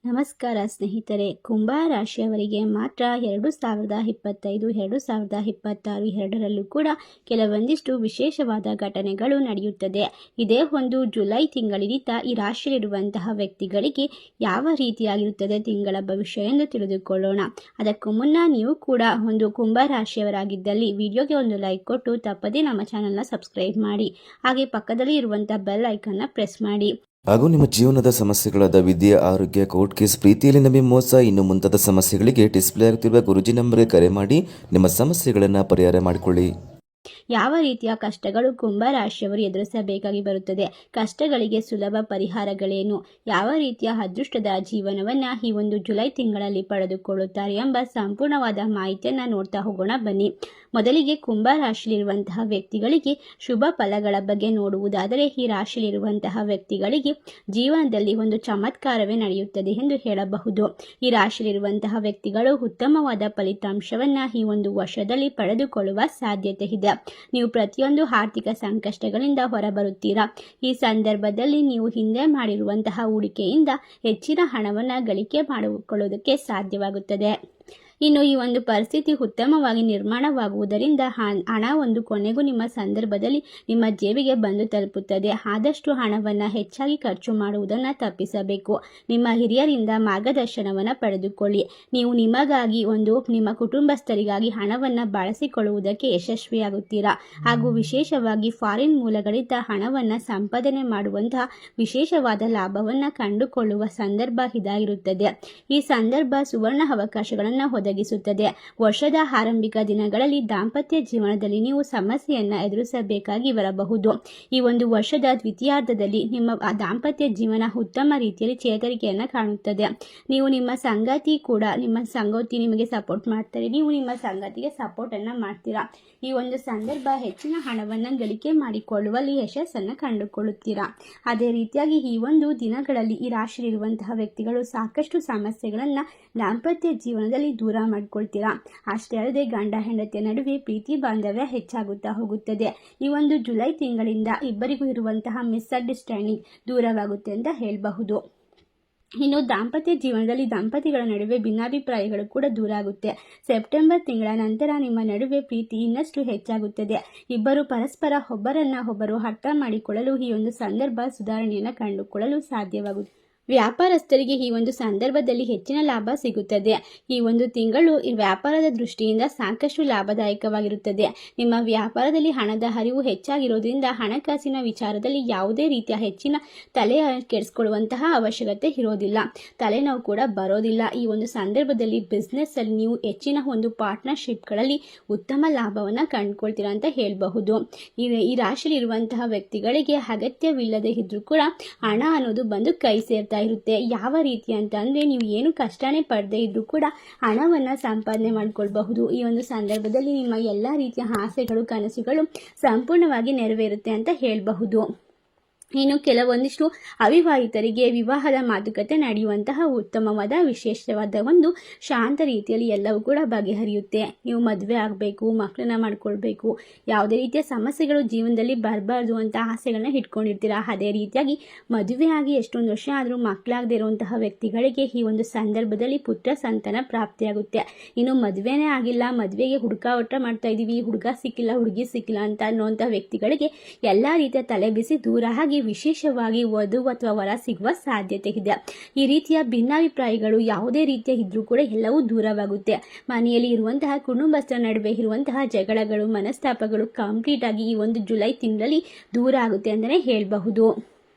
ನಮಸ್ಕಾರ ಸ್ನೇಹಿತರೆ, ಕುಂಭ ರಾಶಿಯವರಿಗೆ ಮಾತ್ರ 2025 2026 ಎರಡರಲ್ಲೂ ಕೂಡ ಕೆಲವೊಂದಿಷ್ಟು ವಿಶೇಷವಾದ ಘಟನೆಗಳು ನಡೆಯುತ್ತದೆ. ಇದೇ ಒಂದು ಜುಲೈ ತಿಂಗಳಿನಿಂದ ಈ ರಾಶಿಯಲ್ಲಿರುವಂತಹ ವ್ಯಕ್ತಿಗಳಿಗೆ ಯಾವ ರೀತಿಯಾಗಿರುತ್ತದೆ ತಿಂಗಳ ಭವಿಷ್ಯ ಎಂದು ತಿಳಿದುಕೊಳ್ಳೋಣ. ಅದಕ್ಕೂ ಮುನ್ನ ನೀವು ಕೂಡ ಒಂದು ಕುಂಭ ರಾಶಿಯವರಾಗಿದ್ದಲ್ಲಿ ವಿಡಿಯೋಗೆ ಒಂದು ಲೈಕ್ ಕೊಟ್ಟು ತಪ್ಪದೇ ನಮ್ಮ ಚಾನಲ್ನ ಸಬ್ಸ್ಕ್ರೈಬ್ ಮಾಡಿ. ಹಾಗೆ ಪಕ್ಕದಲ್ಲಿ ಇರುವಂತಹ ಬೆಲ್ ಐಕನ್ನ ಪ್ರೆಸ್ ಮಾಡಿ. ಹಾಗೂ ನಿಮ್ಮ ಜೀವನದ ಸಮಸ್ಯೆಗಳಾದ ವಿದ್ಯೆ, ಆರೋಗ್ಯ, ಕೋರ್ಟ್ ಕೇಸ್, ಪ್ರೀತಿಯಲ್ಲಿ ನಂಬಿ ಮೋಸ, ಇನ್ನು ಮುಂತಾದ ಸಮಸ್ಯೆಗಳಿಗೆ ಡಿಸ್ಪ್ಲೇ ಆಗುತ್ತಿರುವ ಗುರುಜಿ ನಂಬರ್ಗೆ ಕರೆ ಮಾಡಿ ನಿಮ್ಮ ಸಮಸ್ಯೆಗಳನ್ನು ಪರಿಹಾರ ಮಾಡಿಕೊಳ್ಳಿ. ಯಾವ ರೀತಿಯ ಕಷ್ಟಗಳು ಕುಂಭ ರಾಶಿಯವರು ಎದುರಿಸಬೇಕಾಗಿ ಬರುತ್ತದೆ, ಕಷ್ಟಗಳಿಗೆ ಸುಲಭ ಪರಿಹಾರಗಳೇನು, ಯಾವ ರೀತಿಯ ಅದೃಷ್ಟದ ಜೀವನವನ್ನ ಈ ಒಂದು ಜುಲೈ ತಿಂಗಳಲ್ಲಿ ಪಡೆದುಕೊಳ್ಳುತ್ತಾರೆ ಎಂಬ ಸಂಪೂರ್ಣವಾದ ಮಾಹಿತಿಯನ್ನು ನೋಡ್ತಾ ಹೋಗೋಣ ಬನ್ನಿ. ಮೊದಲಿಗೆ ಕುಂಭ ರಾಶಿಯಲ್ಲಿರುವಂತಹ ವ್ಯಕ್ತಿಗಳಿಗೆ ಶುಭ ಫಲಗಳ ಬಗ್ಗೆ ನೋಡುವುದಾದರೆ, ಈ ರಾಶಿಯಲ್ಲಿರುವಂತಹ ವ್ಯಕ್ತಿಗಳಿಗೆ ಜೀವನದಲ್ಲಿ ಒಂದು ಚಮತ್ಕಾರವೇ ನಡೆಯುತ್ತದೆ ಎಂದು ಹೇಳಬಹುದು. ಈ ರಾಶಿಯಲ್ಲಿರುವಂತಹ ವ್ಯಕ್ತಿಗಳು ಉತ್ತಮವಾದ ಫಲಿತಾಂಶವನ್ನ ಈ ಒಂದು ವರ್ಷದಲ್ಲಿ ಪಡೆದುಕೊಳ್ಳುವ ಸಾಧ್ಯತೆ ಇದೆ. ನೀವು ಪ್ರತಿಯೊಂದು ಆರ್ಥಿಕ ಸಂಕಷ್ಟಗಳಿಂದ ಹೊರಬರುತ್ತೀರಾ. ಈ ಸಂದರ್ಭದಲ್ಲಿ ನೀವು ಹಿಂದೆ ಮಾಡಿರುವಂತಹ ಹೂಡಿಕೆಯಿಂದ ಹೆಚ್ಚಿನ ಹಣವನ್ನು ಗಳಿಕೆ ಮಾಡಿಕೊಳ್ಳುವುದಕ್ಕೆ ಸಾಧ್ಯವಾಗುತ್ತದೆ. ಇನ್ನು ಈ ಒಂದು ಪರಿಸ್ಥಿತಿ ಉತ್ತಮವಾಗಿ ನಿರ್ಮಾಣವಾಗುವುದರಿಂದ ಹಣ ಒಂದು ಕೊನೆಗೂ ನಿಮ್ಮ ಸಂದರ್ಭದಲ್ಲಿ ನಿಮ್ಮ ಜೇಬಿಗೆ ಬಂದು ತಲುಪುತ್ತದೆ. ಆದಷ್ಟು ಹಣವನ್ನು ಹೆಚ್ಚಾಗಿ ಖರ್ಚು ಮಾಡುವುದನ್ನು ತಪ್ಪಿಸಬೇಕು. ನಿಮ್ಮ ಹಿರಿಯರಿಂದ ಮಾರ್ಗದರ್ಶನವನ್ನು ಪಡೆದುಕೊಳ್ಳಿ. ನೀವು ನಿಮಗಾಗಿ ನಿಮ್ಮ ಕುಟುಂಬಸ್ಥರಿಗಾಗಿ ಹಣವನ್ನು ಬಳಸಿಕೊಳ್ಳುವುದಕ್ಕೆ ಯಶಸ್ವಿಯಾಗುತ್ತೀರಾ. ಹಾಗೂ ವಿಶೇಷವಾಗಿ ಫಾರಿನ್ ಮೂಲಗಳಿಂದ ಹಣವನ್ನು ಸಂಪಾದನೆ ಮಾಡುವಂತಹ ವಿಶೇಷವಾದ ಲಾಭವನ್ನು ಕಂಡುಕೊಳ್ಳುವ ಸಂದರ್ಭ ಇದಾಗಿರುತ್ತದೆ. ಈ ಸಂದರ್ಭ ಸುವರ್ಣ ಅವಕಾಶಗಳನ್ನು ಒದಗಿಸುತ್ತದೆ. ವರ್ಷದ ಆರಂಭಿಕ ದಿನಗಳಲ್ಲಿ ದಾಂಪತ್ಯ ಜೀವನದಲ್ಲಿ ನೀವು ಸಮಸ್ಯೆಯನ್ನು ಎದುರಿಸಬೇಕಾಗಿ ಬರಬಹುದು. ಈ ಒಂದು ವರ್ಷದ ದ್ವಿತೀಯಾರ್ಧದಲ್ಲಿ ನಿಮ್ಮ ದಾಂಪತ್ಯ ಜೀವನ ಉತ್ತಮ ರೀತಿಯಲ್ಲಿ ಚೇತರಿಕೆಯನ್ನು ಕಾಣುತ್ತದೆ. ನೀವು ನಿಮ್ಮ ಸಂಗಾತಿ ನಿಮಗೆ ಸಪೋರ್ಟ್ ಮಾಡ್ತಾರೆ, ನೀವು ನಿಮ್ಮ ಸಂಗಾತಿಗೆ ಸಪೋರ್ಟ್ ಅನ್ನು ಮಾಡ್ತೀರಾ. ಈ ಒಂದು ಸಂದರ್ಭ ಹೆಚ್ಚಿನ ಹಣವನ್ನು ಗಳಿಕೆ ಮಾಡಿಕೊಳ್ಳುವಲ್ಲಿ ಯಶಸ್ಸನ್ನು ಕಂಡುಕೊಳ್ಳುತ್ತೀರಾ. ಅದೇ ರೀತಿಯಾಗಿ ಈ ಒಂದು ದಿನಗಳಲ್ಲಿ ಈ ರಾಶಿಯಲ್ಲಿರುವಂತಹ ವ್ಯಕ್ತಿಗಳು ಸಾಕಷ್ಟು ಸಮಸ್ಯೆಗಳನ್ನು ದಾಂಪತ್ಯ ಜೀವನದಲ್ಲಿ ದೂರ ಮಾಡಿಕೊಳ್ತೀರಾ. ಅಷ್ಟೇ ಅಲ್ಲದೆ ಗಂಡ ಹೆಂಡತಿಯ ನಡುವೆ ಪ್ರೀತಿ ಬಾಂಧವ್ಯ ಹೆಚ್ಚಾಗುತ್ತಾ ಹೋಗುತ್ತದೆ. ಈ ಒಂದು ಜುಲೈ ತಿಂಗಳಿಂದ ಇಬ್ಬರಿಗೂ ಇರುವಂತಹ ಮಿಸ್ಅಂಡರ್ಸ್ಟ್ಯಾಂಡಿಂಗ್ ದೂರವಾಗುತ್ತೆ ಅಂತ ಹೇಳಬಹುದು. ಇನ್ನು ದಾಂಪತ್ಯ ಜೀವನದಲ್ಲಿ ದಂಪತಿಗಳ ನಡುವೆ ಭಿನ್ನಾಭಿಪ್ರಾಯಗಳು ಕೂಡ ದೂರ ಆಗುತ್ತೆ. ಸೆಪ್ಟೆಂಬರ್ ತಿಂಗಳ ನಂತರ ನಿಮ್ಮ ನಡುವೆ ಪ್ರೀತಿ ಇನ್ನಷ್ಟು ಹೆಚ್ಚಾಗುತ್ತದೆ. ಇಬ್ಬರು ಪರಸ್ಪರ ಒಬ್ಬರನ್ನೊಬ್ಬರು ಅರ್ಥ ಮಾಡಿಕೊಳ್ಳಲು ಈ ಒಂದು ಸಂದರ್ಭ ಸುಧಾರಣೆಯನ್ನು ಕಂಡುಕೊಳ್ಳಲು ಸಾಧ್ಯವಾಗುತ್ತದೆ. ವ್ಯಾಪಾರಸ್ಥರಿಗೆ ಈ ಒಂದು ಸಂದರ್ಭದಲ್ಲಿ ಹೆಚ್ಚಿನ ಲಾಭ ಸಿಗುತ್ತದೆ. ಈ ಒಂದು ತಿಂಗಳು ವ್ಯಾಪಾರದ ದೃಷ್ಟಿಯಿಂದ ಸಾಕಷ್ಟು ಲಾಭದಾಯಕವಾಗಿರುತ್ತದೆ. ನಿಮ್ಮ ವ್ಯಾಪಾರದಲ್ಲಿ ಹಣದ ಹರಿವು ಹೆಚ್ಚಾಗಿರೋದ್ರಿಂದ ಹಣಕಾಸಿನ ವಿಚಾರದಲ್ಲಿ ಯಾವುದೇ ರೀತಿಯ ಹೆಚ್ಚಿನ ತಲೆ ಕೆಡಿಸ್ಕೊಳ್ಳುವಂತಹ ಅವಶ್ಯಕತೆ ಇರೋದಿಲ್ಲ. ತಲೆನೋವು ಕೂಡ ಬರೋದಿಲ್ಲ. ಈ ಒಂದು ಸಂದರ್ಭದಲ್ಲಿ ಬಿಸ್ನೆಸ್ ಅಲ್ಲಿ ನೀವು ಹೆಚ್ಚಿನ ಒಂದು ಪಾರ್ಟ್ನರ್ಶಿಪ್ಗಳಲ್ಲಿ ಉತ್ತಮ ಲಾಭವನ್ನು ಕಂಡುಕೊಳ್ತೀರಾ ಅಂತ ಹೇಳಬಹುದು. ಈ ರಾಶಿಯಲ್ಲಿರುವಂತಹ ವ್ಯಕ್ತಿಗಳಿಗೆ ಅಗತ್ಯವಿಲ್ಲದೆ ಇದ್ರೂ ಕೂಡ ಹಣ ಅನ್ನೋದು ಬಂದು ಕೈ ಸೇರ್ತಾ ಇರುತ್ತೆ. ಯಾವ ರೀತಿ ಅಂತ ಅಂದ್ರೆ ನೀವು ಏನು ಕಷ್ಟನೇ ಪಡದೇ ಇದ್ರೂ ಕೂಡ ಹಣವನ್ನು ಸಂಪಾದನೆ ಮಾಡಿಕೊಳ್ಬಹುದು. ಈ ಒಂದು ಸಂದರ್ಭದಲ್ಲಿ ನಿಮ್ಮ ಎಲ್ಲ ರೀತಿಯ ಆಸೆಗಳು, ಕನಸುಗಳು ಸಂಪೂರ್ಣವಾಗಿ ನೆರವೇರುತ್ತೆ ಅಂತ ಹೇಳಬಹುದು. ಇನ್ನು ಕೆಲವೊಂದಿಷ್ಟು ಅವಿವಾಹಿತರಿಗೆ ವಿವಾಹದ ಮಾತುಕತೆ ನಡೆಯುವಂತಹ ಉತ್ತಮವಾದ ವಿಶೇಷವಾದ ಒಂದು ಶಾಂತ ರೀತಿಯಲ್ಲಿ ಎಲ್ಲವೂ ಕೂಡ ಬಗೆಹರಿಯುತ್ತೆ. ನೀವು ಮದುವೆ ಆಗಬೇಕು, ಮಕ್ಕಳನ್ನ ಮಾಡ್ಕೊಳ್ಬೇಕು, ಯಾವುದೇ ರೀತಿಯ ಸಮಸ್ಯೆಗಳು ಜೀವನದಲ್ಲಿ ಬರಬಾರ್ದು ಅಂತ ಆಸೆಗಳನ್ನ ಇಟ್ಕೊಂಡಿರ್ತೀರಾ. ಅದೇ ರೀತಿಯಾಗಿ ಮದುವೆ ಆಗಿ ಎಷ್ಟೊಂದು ವರ್ಷ ಆದರೂ ಮಕ್ಕಳಾಗದೇ ಇರುವಂತಹ ವ್ಯಕ್ತಿಗಳಿಗೆ ಈ ಒಂದು ಸಂದರ್ಭದಲ್ಲಿ ಪುತ್ರ ಸಂತಾನ ಪ್ರಾಪ್ತಿಯಾಗುತ್ತೆ. ಇನ್ನು ಮದುವೆನೇ ಆಗಿಲ್ಲ, ಮದುವೆಗೆ ಹುಡುಕಾಟ ಮಾಡ್ತಾ ಇದ್ದೀವಿ, ಹುಡುಗ ಸಿಕ್ಕಿಲ್ಲ, ಹುಡುಗಿ ಸಿಕ್ಕಿಲ್ಲ ಅಂತ ಅನ್ನುವಂಥ ವ್ಯಕ್ತಿಗಳಿಗೆ ಎಲ್ಲ ರೀತಿಯ ತಲೆ ಬಿಸಿ ದೂರ ಆಗಿ ವಿಶೇಷವಾಗಿ ವಧು ಅಥವಾ ವರ ಸಿಗುವ ಸಾಧ್ಯತೆ ಇದೆ. ಈ ರೀತಿಯ ಭಿನ್ನಾಭಿಪ್ರಾಯಗಳು ಯಾವುದೇ ರೀತಿಯ ಇದ್ರೂ ಕೂಡ ಎಲ್ಲವೂ ದೂರವಾಗುತ್ತೆ. ಮನೆಯಲ್ಲಿ ಇರುವಂತಹ ಕುಟುಂಬಸ್ಥರ ನಡುವೆ ಇರುವಂತಹ ಜಗಳಗಳು, ಮನಸ್ತಾಪಗಳು ಕಂಪ್ಲೀಟ್ ಆಗಿ ಈ ಒಂದು ಜುಲೈ ತಿಂಗಳಲ್ಲಿ ದೂರ ಆಗುತ್ತೆ ಅಂತಲೇ ಹೇಳಬಹುದು.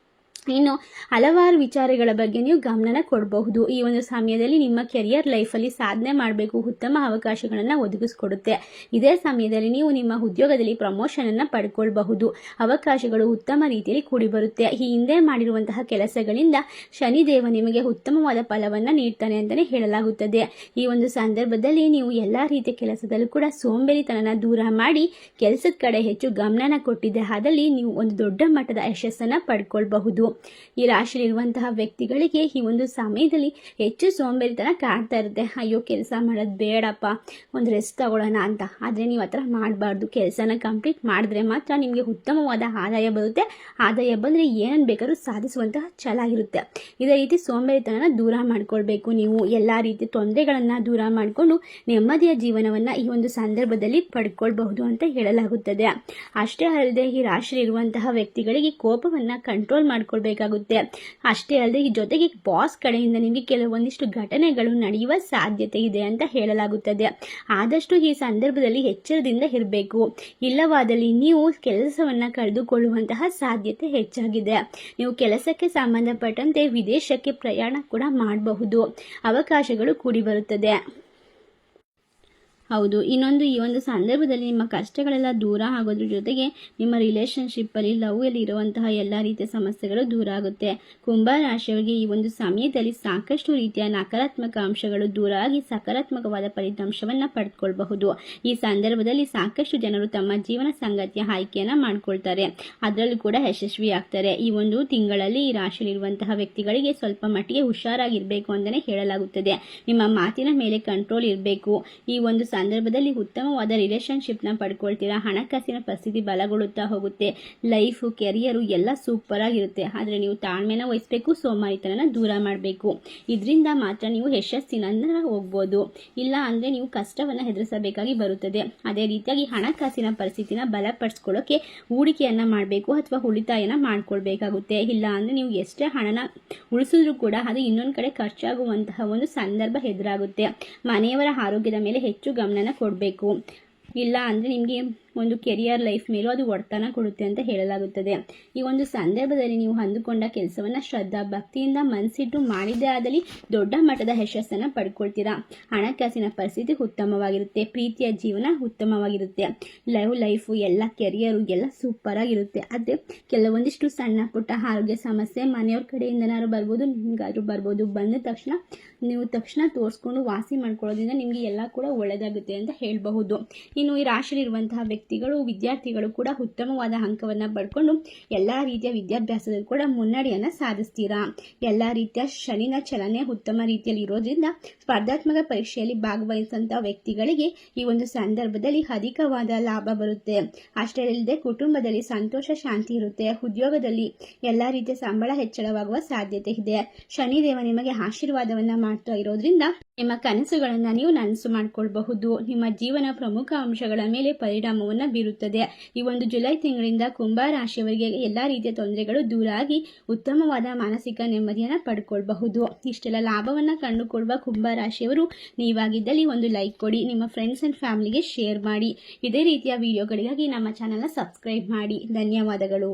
ಇನ್ನು ಹಲವಾರು ವಿಚಾರಗಳ ಬಗ್ಗೆ ನೀವು ಗಮನ ಕೊಡಬಹುದು. ಈ ಒಂದು ಸಮಯದಲ್ಲಿ ನಿಮ್ಮ ಕೆರಿಯರ್ ಲೈಫಲ್ಲಿ ಸಾಧನೆ ಮಾಡಬೇಕು, ಉತ್ತಮ ಅವಕಾಶಗಳನ್ನು ಒದಗಿಸಿಕೊಡುತ್ತೆ. ಇದೇ ಸಮಯದಲ್ಲಿ ನೀವು ನಿಮ್ಮ ಉದ್ಯೋಗದಲ್ಲಿ ಪ್ರಮೋಷನ್ ಅನ್ನು ಪಡ್ಕೊಳ್ಬಹುದು. ಅವಕಾಶಗಳು ಉತ್ತಮ ರೀತಿಯಲ್ಲಿ ಕೂಡಿ ಬರುತ್ತೆ. ಈ ಹಿಂದೆ ಮಾಡಿರುವಂತಹ ಕೆಲಸಗಳಿಂದ ಶನಿದೇವ ನಿಮಗೆ ಉತ್ತಮವಾದ ಫಲವನ್ನು ನೀಡ್ತಾನೆ ಅಂತಲೇ ಹೇಳಲಾಗುತ್ತದೆ. ಈ ಒಂದು ಸಂದರ್ಭದಲ್ಲಿ ನೀವು ಎಲ್ಲ ರೀತಿಯ ಕೆಲಸದಲ್ಲೂ ಕೂಡ ಸೋಂಬೇರಿತನನ ದೂರ ಮಾಡಿ ಕೆಲಸದ ಕಡೆ ಹೆಚ್ಚು ಗಮನ ಕೊಟ್ಟಿದ್ದೆ ಆದಲ್ಲಿ ನೀವು ಒಂದು ದೊಡ್ಡ ಮಟ್ಟದ ಯಶಸ್ಸನ್ನು ಪಡ್ಕೊಳ್ಬಹುದು. ಈ ರಾಶಿಯಲ್ಲಿರುವಂತಹ ವ್ಯಕ್ತಿಗಳಿಗೆ ಈ ಒಂದು ಸಮಯದಲ್ಲಿ ಹೆಚ್ಚು ಸೋಂಬೇರಿತನ ಕಾಡ್ತಾ ಇರುತ್ತೆ. ಅಯ್ಯೋ ಕೆಲಸ ಮಾಡೋದು ಬೇಡಪ್ಪ, ಒಂದು ರೆಸ್ಟ್ ತಗೊಳ್ಳೋಣ ಅಂತ. ಆದರೆ ನೀವು ಆ ಥರ ಮಾಡಬಾರ್ದು. ಕೆಲಸನ ಕಂಪ್ಲೀಟ್ ಮಾಡಿದ್ರೆ ಮಾತ್ರ ನಿಮಗೆ ಉತ್ತಮವಾದ ಆದಾಯ ಬರುತ್ತೆ. ಆದಾಯ ಬಂದರೆ ಏನನ್ನು ಬೇಕಾದ್ರೂ ಸಾಧಿಸುವಂತಹ ಛಲ ಇರುತ್ತೆ. ಇದೇ ರೀತಿ ಸೋಂಬೇರಿತನ ದೂರ ಮಾಡ್ಕೊಳ್ಬೇಕು. ನೀವು ಎಲ್ಲ ರೀತಿ ತೊಂದರೆಗಳನ್ನು ದೂರ ಮಾಡಿಕೊಂಡು ನೆಮ್ಮದಿಯ ಜೀವನವನ್ನು ಈ ಒಂದು ಸಂದರ್ಭದಲ್ಲಿ ಪಡ್ಕೊಳ್ಬಹುದು ಅಂತ ಹೇಳಲಾಗುತ್ತದೆ. ಅಷ್ಟೇ ಅಲ್ಲದೆ ಈ ರಾಶಿಯಲ್ಲಿರುವಂತಹ ವ್ಯಕ್ತಿಗಳಿಗೆ ಕೋಪವನ್ನು ಕಂಟ್ರೋಲ್ ಮಾಡ್ಕೊಳ್ಬೇಕಾಗುತ್ತೆ. ಅಷ್ಟೇ ಅಲ್ಲದೆ ಈ ಜೊತೆಗೆ ಬಾಸ್ ಕಡೆಯಿಂದ ನಿಮಗೆ ಕೆಲವೊಂದಿಷ್ಟು ಘಟನೆಗಳು ನಡೆಯುವ ಸಾಧ್ಯತೆ ಇದೆ ಅಂತ ಹೇಳಲಾಗುತ್ತದೆ. ಆದಷ್ಟು ಈ ಸಂದರ್ಭದಲ್ಲಿ ಎಚ್ಚರದಿಂದ ಇರಬೇಕು. ಇಲ್ಲವಾದಲ್ಲಿ ನೀವು ಕೆಲಸವನ್ನು ಕಳೆದುಕೊಳ್ಳುವಂತಹ ಸಾಧ್ಯತೆ ಹೆಚ್ಚಾಗಿದೆ. ನೀವು ಕೆಲಸಕ್ಕೆ ಸಂಬಂಧಪಟ್ಟಂತೆ ವಿದೇಶಕ್ಕೆ ಪ್ರಯಾಣ ಕೂಡ ಮಾಡಬಹುದು. ಅವಕಾಶಗಳು ಕೂಡಿ ಬರುತ್ತದೆ. ಹೌದು, ಇನ್ನೊಂದು ಈ ಒಂದು ಸಂದರ್ಭದಲ್ಲಿ ನಿಮ್ಮ ಕಷ್ಟಗಳೆಲ್ಲ ದೂರ ಆಗೋದ್ರ ಜೊತೆಗೆ ನಿಮ್ಮ ರಿಲೇಷನ್ಶಿಪ್ಪಲ್ಲಿ ಲವ್ಯಲ್ಲಿ ಇರುವಂತಹ ಎಲ್ಲ ರೀತಿಯ ಸಮಸ್ಯೆಗಳು ದೂರ ಆಗುತ್ತೆ. ಕುಂಭ ರಾಶಿಯವರಿಗೆ ಈ ಒಂದು ಸಮಯದಲ್ಲಿ ಸಾಕಷ್ಟು ರೀತಿಯ ನಕಾರಾತ್ಮಕ ಅಂಶಗಳು ದೂರ ಆಗಿ ಸಕಾರಾತ್ಮಕವಾದ ಫಲಿತಾಂಶವನ್ನು ಪಡೆದುಕೊಳ್ಳಬಹುದು. ಈ ಸಂದರ್ಭದಲ್ಲಿ ಸಾಕಷ್ಟು ಜನರು ತಮ್ಮ ಜೀವನ ಸಂಗಾತಿಯ ಆಯ್ಕೆಯನ್ನು ಮಾಡ್ಕೊಳ್ತಾರೆ. ಅದರಲ್ಲೂ ಕೂಡ ಯಶಸ್ವಿ ಆಗ್ತಾರೆ. ಈ ಒಂದು ತಿಂಗಳಲ್ಲಿ ಈ ರಾಶಿಯಲ್ಲಿರುವಂತಹ ವ್ಯಕ್ತಿಗಳಿಗೆ ಸ್ವಲ್ಪ ಮಟ್ಟಿಗೆ ಹುಷಾರಾಗಿರಬೇಕು ಅಂತಲೇ ಹೇಳಲಾಗುತ್ತದೆ. ನಿಮ್ಮ ಮಾತಿನ ಮೇಲೆ ಕಂಟ್ರೋಲ್ ಇರಬೇಕು. ಈ ಒಂದು ಸಂದರ್ಭದಲ್ಲಿ ಉತ್ತಮವಾದ ರಿಲೇಷನ್ಶಿಪ್ನ ಪಡ್ಕೊಳ್ತೀರಾ. ಹಣಕಾಸಿನ ಪರಿಸ್ಥಿತಿ ಬಲಗೊಳ್ಳುತ್ತಾ ಹೋಗುತ್ತೆ. ಲೈಫು, ಕೆರಿಯರು ಎಲ್ಲ ಸೂಪರ್ ಆಗಿರುತ್ತೆ. ಆದರೆ ನೀವು ತಾಳ್ಮೆನ ವಹಿಸಬೇಕು, ಸೋಮಾರಿತನ ದೂರ ಮಾಡಬೇಕು. ಇದರಿಂದ ಮಾತ್ರ ನೀವು ಯಶಸ್ಸಿನ ಹೋಗ್ಬೋದು. ಇಲ್ಲ ಅಂದರೆ ನೀವು ಕಷ್ಟವನ್ನು ಎದುರಿಸಬೇಕಾಗಿ ಬರುತ್ತದೆ. ಅದೇ ರೀತಿಯಾಗಿ ಹಣಕಾಸಿನ ಪರಿಸ್ಥಿತಿನ ಬಲಪಡಿಸ್ಕೊಳ್ಳೋಕೆ ಹೂಡಿಕೆಯನ್ನು ಮಾಡಬೇಕು ಅಥವಾ ಉಳಿತಾಯನ ಮಾಡ್ಕೊಳ್ಬೇಕಾಗುತ್ತೆ. ಇಲ್ಲ ಅಂದರೆ ನೀವು ಎಷ್ಟೇ ಹಣನ ಉಳಿಸಿದ್ರೂ ಕೂಡ ಅದು ಇನ್ನೊಂದು ಕಡೆ ಖರ್ಚಾಗುವಂತಹ ಒಂದು ಸಂದರ್ಭ ಎದುರಾಗುತ್ತೆ. ಮನೆಯವರ ಆರೋಗ್ಯದ ಮೇಲೆ ಹೆಚ್ಚು ಗಮನ ಕೊಡಬೇಕು. ಇಲ್ಲ ಅಂದರೆ ನಿಮಗೆ ಒಂದು ಕೆರಿಯರ್ ಲೈಫ್ ಮೇಲೂ ಅದು ಒಡ್ತನ ಕೊಡುತ್ತೆ ಅಂತ ಹೇಳಲಾಗುತ್ತದೆ. ಈ ಒಂದು ಸಂದರ್ಭದಲ್ಲಿ ನೀವು ಅಂದುಕೊಂಡ ಕೆಲಸವನ್ನು ಶ್ರದ್ಧಾ ಭಕ್ತಿಯಿಂದ ಮನಸ್ಸಿಟ್ಟು ಮಾಡಿದ್ದೇ ಆದಲ್ಲಿ ದೊಡ್ಡ ಮಟ್ಟದ ಯಶಸ್ಸನ್ನು ಪಡ್ಕೊಳ್ತೀರಾ. ಹಣಕಾಸಿನ ಪರಿಸ್ಥಿತಿ ಉತ್ತಮವಾಗಿರುತ್ತೆ. ಪ್ರೀತಿಯ ಜೀವನ ಉತ್ತಮವಾಗಿರುತ್ತೆ. ಲೈಫು ಎಲ್ಲ ಕೆರಿಯರು ಎಲ್ಲ ಸೂಪರ್ ಆಗಿರುತ್ತೆ. ಆದರೆ ಕೆಲವೊಂದಿಷ್ಟು ಸಣ್ಣ ಪುಟ್ಟ ಆರೋಗ್ಯ ಸಮಸ್ಯೆ ಮನೆಯವ್ರ ಕಡೆಯಿಂದನಾದ್ರು ಬರ್ಬೋದು, ನಿಮ್ಗಾದ್ರೂ ಬರ್ಬೋದು. ಬಂದ ತಕ್ಷಣ ನೀವು ತೋರಿಸ್ಕೊಂಡು ವಾಸಿ ಮಾಡ್ಕೊಳ್ಳೋದ್ರಿಂದ ನಿಮಗೆ ಎಲ್ಲ ಕೂಡ ಒಳ್ಳೆಯದಾಗುತ್ತೆ ಅಂತ ಹೇಳಬಹುದು. ಇನ್ನು ಈ ರಾಶಿಯಲ್ಲಿರುವಂತಹ ವ್ಯಕ್ತಿಗಳು, ವಿದ್ಯಾರ್ಥಿಗಳು ಕೂಡ ಉತ್ತಮವಾದ ಅಂಕವನ್ನು ಪಡ್ಕೊಂಡು ಎಲ್ಲ ರೀತಿಯ ವಿದ್ಯಾಭ್ಯಾಸದಲ್ಲಿ ಕೂಡ ಮುನ್ನಡೆಯನ್ನು ಸಾಧಿಸ್ತೀರಾ. ಎಲ್ಲ ರೀತಿಯ ಶನಿನ ಚಲನೆ ಉತ್ತಮ ರೀತಿಯಲ್ಲಿ ಇರೋದ್ರಿಂದ ಸ್ಪರ್ಧಾತ್ಮಕ ಪರೀಕ್ಷೆಯಲ್ಲಿ ಭಾಗವಹಿಸಿದಂಥ ವ್ಯಕ್ತಿಗಳಿಗೆ ಈ ಒಂದು ಸಂದರ್ಭದಲ್ಲಿ ಅಧಿಕವಾದ ಲಾಭ ಬರುತ್ತೆ. ಅಷ್ಟೇ ಅಲ್ಲದೆ ಕುಟುಂಬದಲ್ಲಿ ಸಂತೋಷ, ಶಾಂತಿ ಇರುತ್ತೆ. ಉದ್ಯೋಗದಲ್ಲಿ ಎಲ್ಲ ರೀತಿಯ ಸಂಬಳ ಹೆಚ್ಚಳವಾಗುವ ಸಾಧ್ಯತೆ ಇದೆ. ಶನಿದೇವ ನಿಮಗೆ ಆಶೀರ್ವಾದವನ್ನು ಮಾಡ್ತಾ ಇರೋದ್ರಿಂದ ನಿಮ್ಮ ಕನಸುಗಳನ್ನು ನೀವು ನನಸು ಮಾಡಿಕೊಳ್ಳಬಹುದು. ನಿಮ್ಮ ಜೀವನ ಪ್ರಮುಖ ಅಂಶಗಳ ಮೇಲೆ ಪರಿಣಾಮವನ್ನು ಬೀರುತ್ತದೆ. ಈ ಒಂದು ಜುಲೈ ತಿಂಗಳಿಂದ ಕುಂಭ ರಾಶಿಯವರಿಗೆ ಎಲ್ಲ ರೀತಿಯ ತೊಂದರೆಗಳು ದೂರ ಆಗಿ ಉತ್ತಮವಾದ ಮಾನಸಿಕ ನೆಮ್ಮದಿಯನ್ನು ಪಡ್ಕೊಳ್ಬಹುದು. ಇಷ್ಟೆಲ್ಲ ಲಾಭವನ್ನು ಕಂಡುಕೊಳ್ಳುವ ಕುಂಭ ರಾಶಿಯವರು ನೀವಾಗಿದ್ದಲ್ಲಿ ಒಂದು ಲೈಕ್ ಕೊಡಿ. ನಿಮ್ಮ ಫ್ರೆಂಡ್ಸ್ ಆ್ಯಂಡ್ ಫ್ಯಾಮಿಲಿಗೆ ಶೇರ್ ಮಾಡಿ. ಇದೇ ರೀತಿಯ ವಿಡಿಯೋಗಳಿಗಾಗಿ ನಮ್ಮ ಚಾನಲ್ನ ಸಬ್ಸ್ಕ್ರೈಬ್ ಮಾಡಿ. ಧನ್ಯವಾದಗಳು.